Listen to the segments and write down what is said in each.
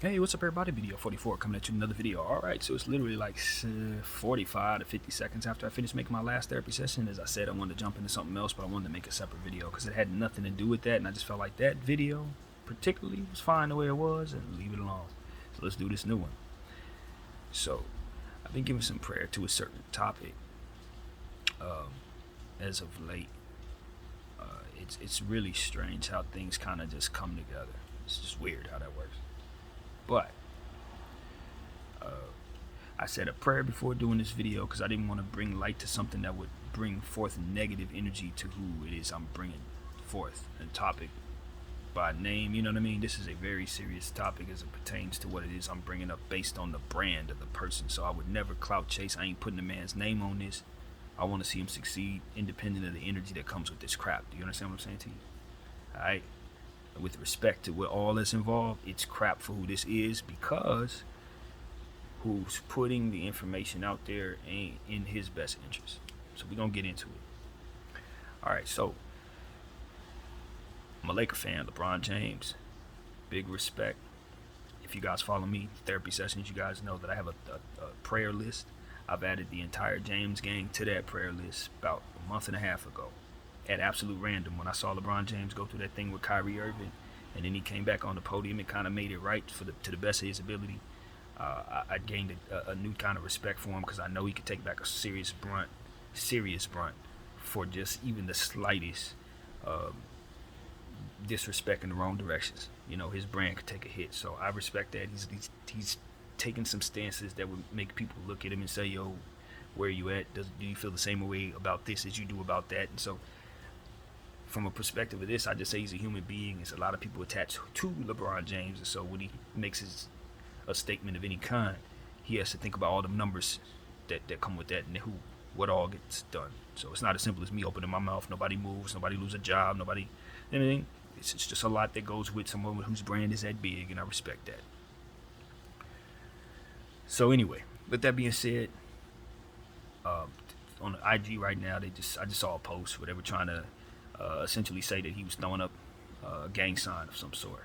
Hey, what's up everybody? BDF 44 coming at you with another video. Alright, so it's literally like 45 to 50 seconds after I finished making my last therapy session. As I said, I wanted to jump into something else, but I wanted to make a separate video because it had nothing to do with that, and I just felt like that video particularly was fine the way it was, and leave it alone. So let's do this new one. So, I've been giving some prayer to a certain topic as of late. It's really strange how things kind of just come together. It's just weird how that works. But I said a prayer before doing this video because I didn't want to bring light to something that would bring forth negative energy to who it is I'm bringing forth a topic by name. You know what I mean? This is a very serious topic as it pertains to what it is I'm bringing up based on the brand of the person. So I would never clout chase. I ain't putting a man's name on this. I want to see him succeed independent of the energy that comes with this crap. Do you understand what I'm saying to you? Alright? With respect to what all that's involved, it's crap for who this is because who's putting the information out there ain't in his best interest. So we're gonna get into it. Alright, so I'm a Laker fan, LeBron James. Big respect. If you guys follow me, therapy sessions, you guys know that I have a prayer list. I've added the entire James gang to that prayer list about a month and a half ago. At absolute random, when I saw LeBron James go through that thing with Kyrie Irving, and then he came back on the podium, it kind of made it right to the best of his ability. I gained a new kind of respect for him because I know he could take back a serious brunt for just even the slightest disrespect in the wrong directions. You know, his brand could take a hit. So I respect that. He's taking some stances that would make people look at him and say, "Yo, where are you at? Do you feel the same way about this as you do about that?" And so, from a perspective of this, I just say he's a human being. There's a lot of people attached to LeBron James, and so when he makes a statement of any kind, he has to think about all the numbers that come with that and what all gets done. So it's not as simple as me opening my mouth. Nobody moves. Nobody loses a job. Nobody anything. It's just a lot that goes with someone whose brand is that big, and I respect that. So anyway, with that being said, on the IG right now, I just saw a post where they were trying to essentially say that he was throwing up a gang sign of some sort,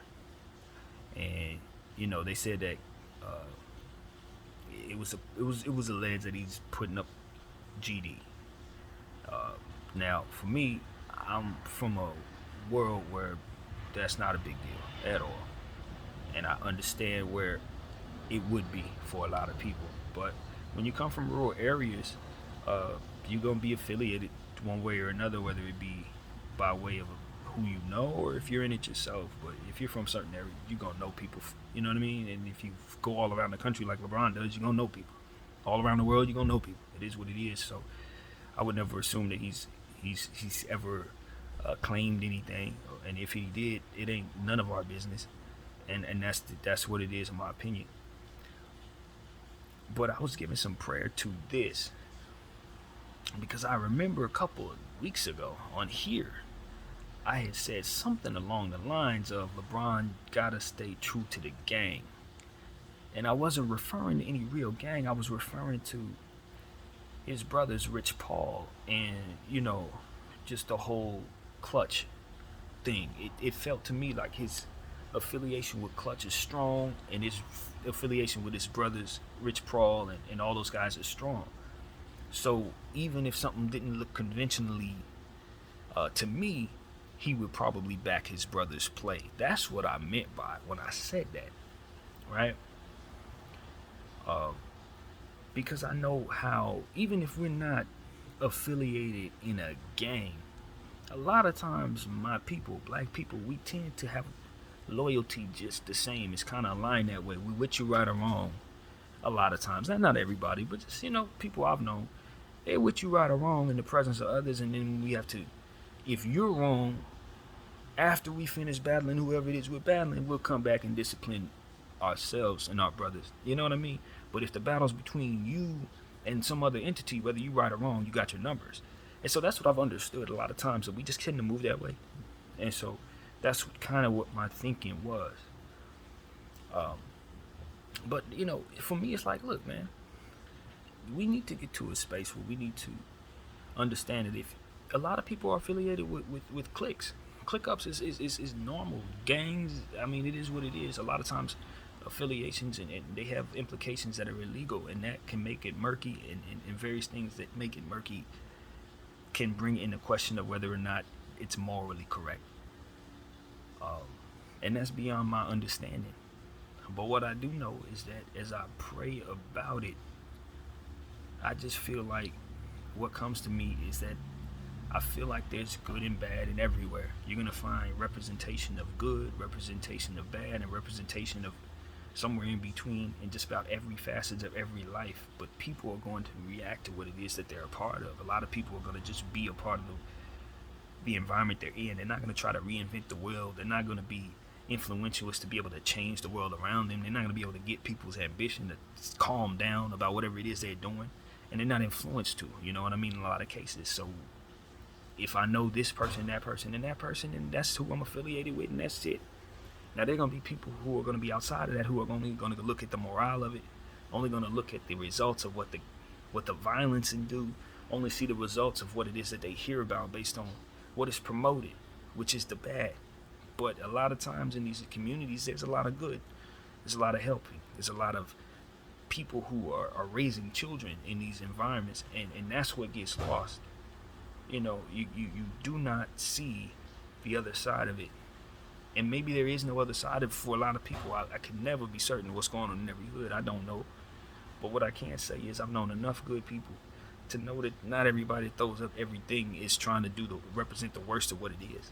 and they said that it was alleged that he's putting up GD. Now, for me, I'm from a world where that's not a big deal at all, and I understand where it would be for a lot of people. But when you come from rural areas, you're gonna be affiliated one way or another, whether it be by way of who you know or if you're in it yourself. But if you're from certain areas, you're gonna know people. You know what I mean? And if you go all around the country like LeBron does, you're gonna know people. All around the world, you're gonna know people. It is what it is. So I would never assume that he's ever claimed anything. And if he did, it ain't none of our business. And that's what it is in my opinion. But I was giving some prayer to this because I remember a couple of weeks ago on here, I had said something along the lines of LeBron gotta stay true to the gang. And I wasn't referring to any real gang, I was referring to his brothers, Rich Paul, and, just the whole Clutch thing. It felt to me like his affiliation with Clutch is strong, and his affiliation with his brothers, Rich Paul, and all those guys is strong. So even if something didn't look conventionally to me, he would probably back his brother's play. That's what I meant by it when I said that, right? Because I know how, even if we're not affiliated in a gang, a lot of times my people, black people, we tend to have loyalty just the same. It's kind of aligned that way. We with you right or wrong a lot of times. Not everybody, but just, people I've known, they're with you right or wrong in the presence of others, and then we have to, if you're wrong, after we finish battling whoever it is we're battling, we'll come back and discipline ourselves and our brothers. You know what I mean? But if the battle's between you and some other entity, whether you right or wrong, you got your numbers. And so that's what I've understood a lot of times. So we just tend to move that way. And so that's kind of what my thinking was. But, for me, it's like, look, man, we need to get to a space where we need to understand that if a lot of people are affiliated with cliques, click ups is normal. Gangs, I mean, it is what it is. A lot of times affiliations, and they have implications that are illegal, and that can make it murky, and various things that make it murky can bring in the question of whether or not it's morally correct. And that's beyond my understanding. But what I do know is that as I pray about it, I just feel like what comes to me is that I feel like there's good and bad in everywhere. You're going to find representation of good, representation of bad, and representation of somewhere in between in just about every facet of every life. But people are going to react to what it is that they're a part of. A lot of people are going to just be a part of the environment they're in. They're not going to try to reinvent the world. They're not going to be influential to be able to change the world around them. They're not going to be able to get people's ambition to calm down about whatever it is they're doing. And they're not influenced to, you know what I mean, in a lot of cases. So if I know this person, that person, and that person, and that's who I'm affiliated with, and that's it. Now, there are going to be people who are going to be outside of that, who are only going to look at the morale of it, only going to look at the results of what the violence can do, only see the results of what it is that they hear about based on what is promoted, which is the bad. But a lot of times in these communities, there's a lot of good. There's a lot of helping. There's a lot of people who are raising children in these environments, and that's what gets lost. You know, you do not see the other side of it. And maybe there is no other side of it for a lot of people. I can never be certain what's going on in every hood. I don't know. But what I can say is I've known enough good people to know that not everybody that throws up everything is trying to represent the worst of what it is.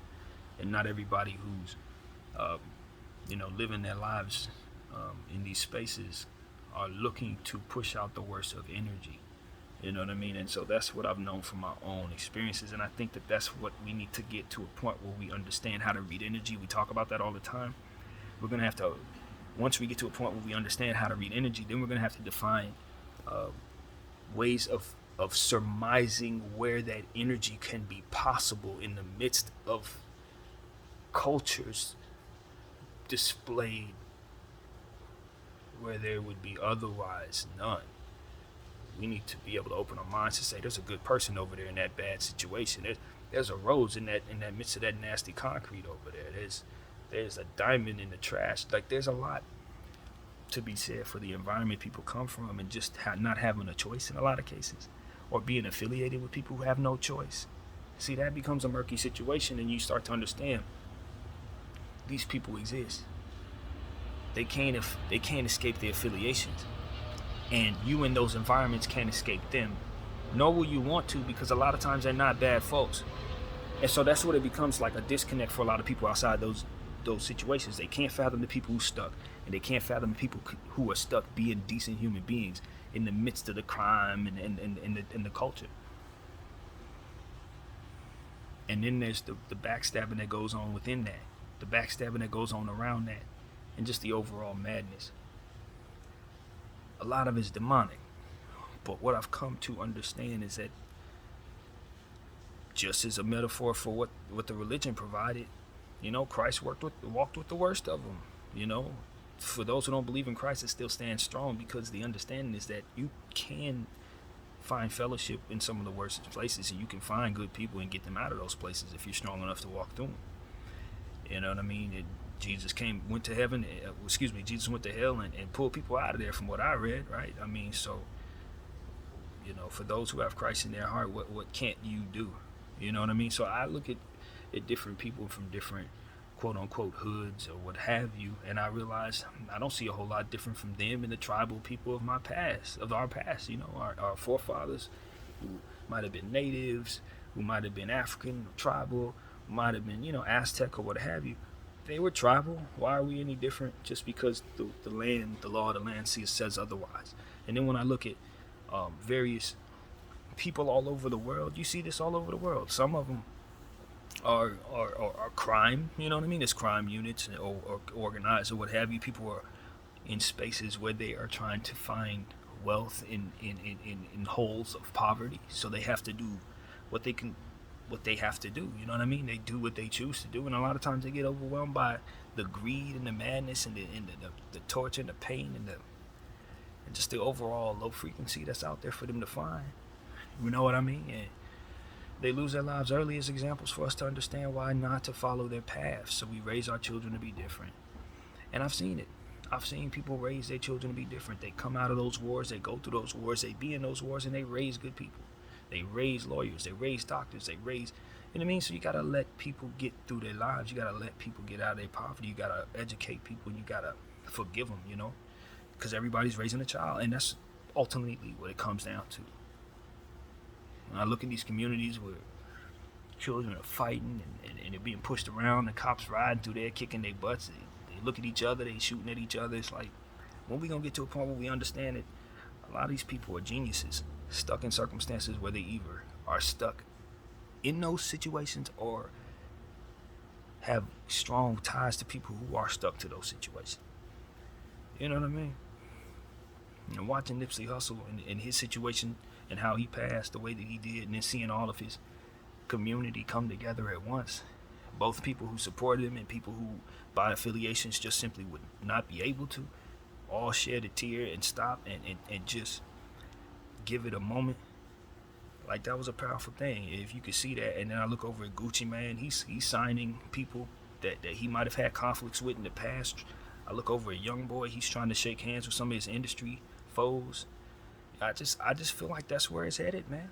And not everybody who's, living their lives in these spaces are looking to push out the worst of energy. You know what I mean? And so that's what I've known from my own experiences. And I think that that's what we need to get to, a point where we understand how to read energy. We talk about that all the time. We're going to have to, once we get to a point where we understand how to read energy, then we're going to have to define ways of surmising where that energy can be possible in the midst of cultures displayed where there would be otherwise none. We need to be able to open our minds to say there's a good person over there in that bad situation. There's a rose in that midst of that nasty concrete over there. There's a diamond in the trash. Like, there's a lot to be said for the environment people come from, and just not having a choice in a lot of cases, or being affiliated with people who have no choice. See, that becomes a murky situation, and you start to understand these people exist. They can't escape their affiliations, and you in those environments can't escape them, nor will you want to, because a lot of times they're not bad folks. And so that's what it becomes, like a disconnect for a lot of people outside those situations. They can't fathom the people who stuck, and they can't fathom the people who are stuck being decent human beings in the midst of the crime and the culture. And then there's the backstabbing that goes on within that, the backstabbing that goes on around that, and just the overall madness. A lot of it's demonic. But what I've come to understand is that, just as a metaphor for what the religion provided, Christ walked with the worst of them. For those who don't believe in Christ, it still stands strong, because the understanding is that you can find fellowship in some of the worst places, and you can find good people and get them out of those places if you're strong enough to walk through them. You know what I mean? Jesus went to heaven, Jesus went to hell and pulled people out of there, from what I read, right? I mean, so, for those who have Christ in their heart, what can't you do? You know what I mean? So I look at different people from different quote-unquote hoods or what have you, and I realize I don't see a whole lot different from them and the tribal people of our past, our forefathers, who might have been natives, who might have been African, tribal, who might have been, Aztec or what have you. They were tribal. Why are we any different just because the land, the law of the land says otherwise? And then when I look at various people all over the world, you see this all over the world. Some of them are crime, you know what I mean? It's crime units or organized or what have you. People are in spaces where they are trying to find wealth in holes of poverty. So they have to do what they have to do, you know what I mean? They do what they choose to do, and a lot of times they get overwhelmed by the greed and the madness and the torture and the pain and just the overall low frequency that's out there for them to find. You know what I mean? And they lose their lives early as examples for us to understand why not to follow their path. So we raise our children to be different. And I've seen it. I've seen people raise their children to be different. They come out of those wars, they go through those wars, they be in those wars, and they raise good people. They raise lawyers, they raise doctors, they raise, you know what I mean? So you gotta let people get through their lives. You gotta let people get out of their poverty. You gotta educate people, and you gotta forgive them, you know? Because everybody's raising a child, and that's ultimately what it comes down to. When I look at these communities where children are fighting and they're being pushed around, the cops riding through there, kicking their butts, they look at each other, they shooting at each other. It's like, when we gonna get to a point where we understand that a lot of these people are geniuses, stuck in circumstances where they either are stuck in those situations or have strong ties to people who are stuck to those situations. You know what I mean? And watching Nipsey Hussle and his situation and how he passed the way that he did, and then seeing all of his community come together at once, both people who supported him and people who by affiliations just simply would not be able to, all shed a tear and stop and just give it a moment. Like, that was a powerful thing. If you could see that. And then I look over at Gucci Mane, he's signing people that he might have had conflicts with in the past. I look over at Young Boy, he's trying to shake hands with some of his industry foes. I just feel like that's where it's headed, man.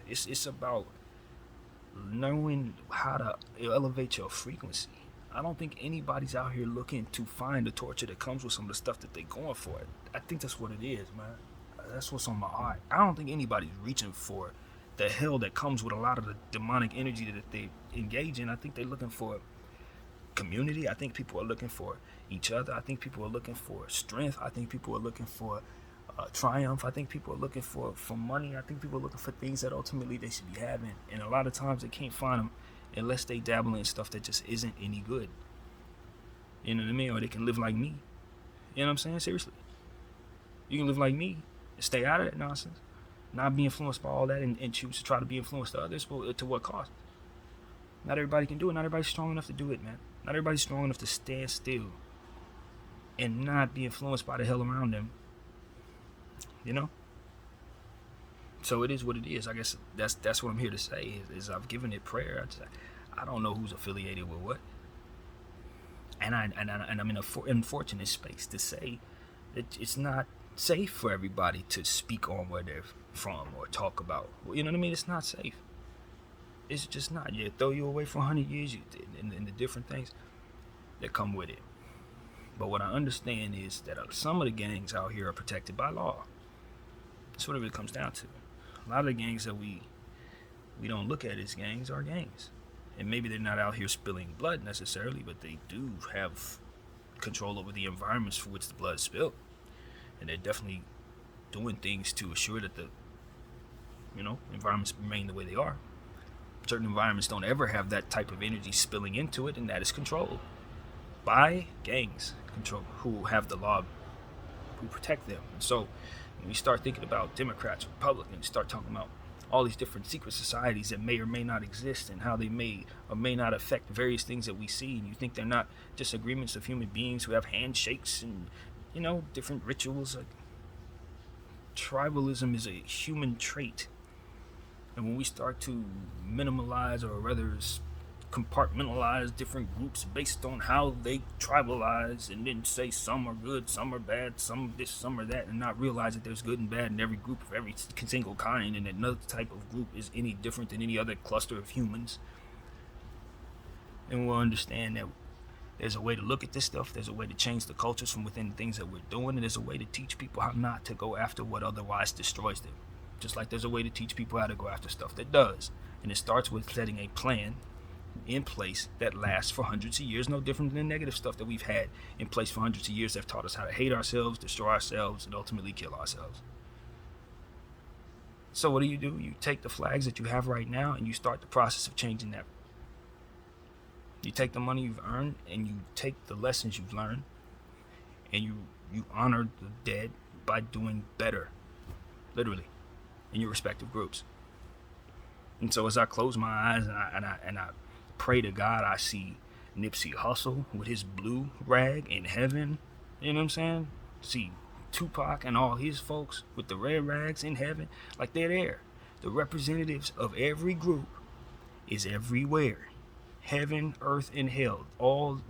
It's about knowing how to elevate your frequency. I don't think anybody's out here looking to find the torture that comes with some of the stuff that they're going for. I think that's what it is, man. That's what's on my heart. I don't think anybody's reaching for the hell that comes with a lot of the demonic energy that they engage in. I think they're looking for community. I think people are looking for each other. I think people are looking for strength. I think people are looking for triumph. I think people are looking for money. I think people are looking for things that ultimately they should be having. And a lot of times they can't find them unless they dabble in stuff that just isn't any good. You know what I mean? Or they can live like me. You know what I'm saying? Seriously. You can live like me and stay out of that nonsense. Not be influenced by all that and choose to try to be influenced to others, but to what cost? Not everybody can do it. Not everybody's strong enough to do it, man. Not everybody's strong enough to stand still and not be influenced by the hell around them. You know? So it is what it is. I guess that's what I'm here to say is I've given it prayer. I don't know who's affiliated with what. And I'm in an unfortunate space to say that it's not safe for everybody to speak on where they're from or talk about. You know what I mean? It's not safe. It's just not. You throw you away for 100 years and the different things that come with it. But what I understand is that some of the gangs out here are protected by law. That's what it really comes down to. A lot of the gangs that we don't look at as gangs are gangs. And maybe they're not out here spilling blood necessarily, but they do have control over the environments for which the blood is spilled. And they're definitely doing things to assure that the environments remain the way they are. Certain environments don't ever have that type of energy spilling into it, and that is controlled by gangs who have the law, who protect them. And so when we start thinking about Democrats, Republicans, start talking about all these different secret societies that may or may not exist and how they may or may not affect various things that we see, and you think they're not just agreements of human beings who have handshakes and different rituals. Like, tribalism is a human trait, and when we start to minimalize or rather compartmentalize different groups based on how they tribalize, and then say some are good, some are bad, some this, some are that, and not realize that there's good and bad in every group of every single kind, and that no type of group is any different than any other cluster of humans. And we'll understand that there's a way to look at this stuff. There's a way to change the cultures from within the things that we're doing, and there's a way to teach people how not to go after what otherwise destroys them. Just like there's a way to teach people how to go after stuff that does. And it starts with setting a plan in place that lasts for hundreds of years, no different than the negative stuff that we've had in place for hundreds of years that have taught us how to hate ourselves, destroy ourselves, and ultimately kill ourselves. So what do? You take the flags that you have right now and you start the process of changing that. You take the money you've earned and you take the lessons you've learned and you honor the dead by doing better, literally, in your respective groups. And so as I close my eyes and I pray to God, I see Nipsey Hussle with his blue rag in heaven. You know what I'm saying? See Tupac and all his folks with the red rags in heaven. Like, they're there. The representatives of every group is everywhere. Heaven, earth, and hell.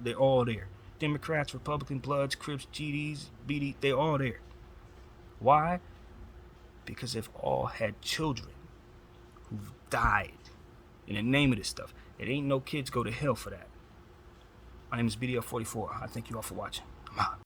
They're all there. Democrats, Republican, Bloods, Crips, GDs, BD, they're all there. Why? Because they've all had children who've died in the name of this stuff. It ain't no kids go to hell for that. My name is BDF 44. I thank you all for watching. I'm out.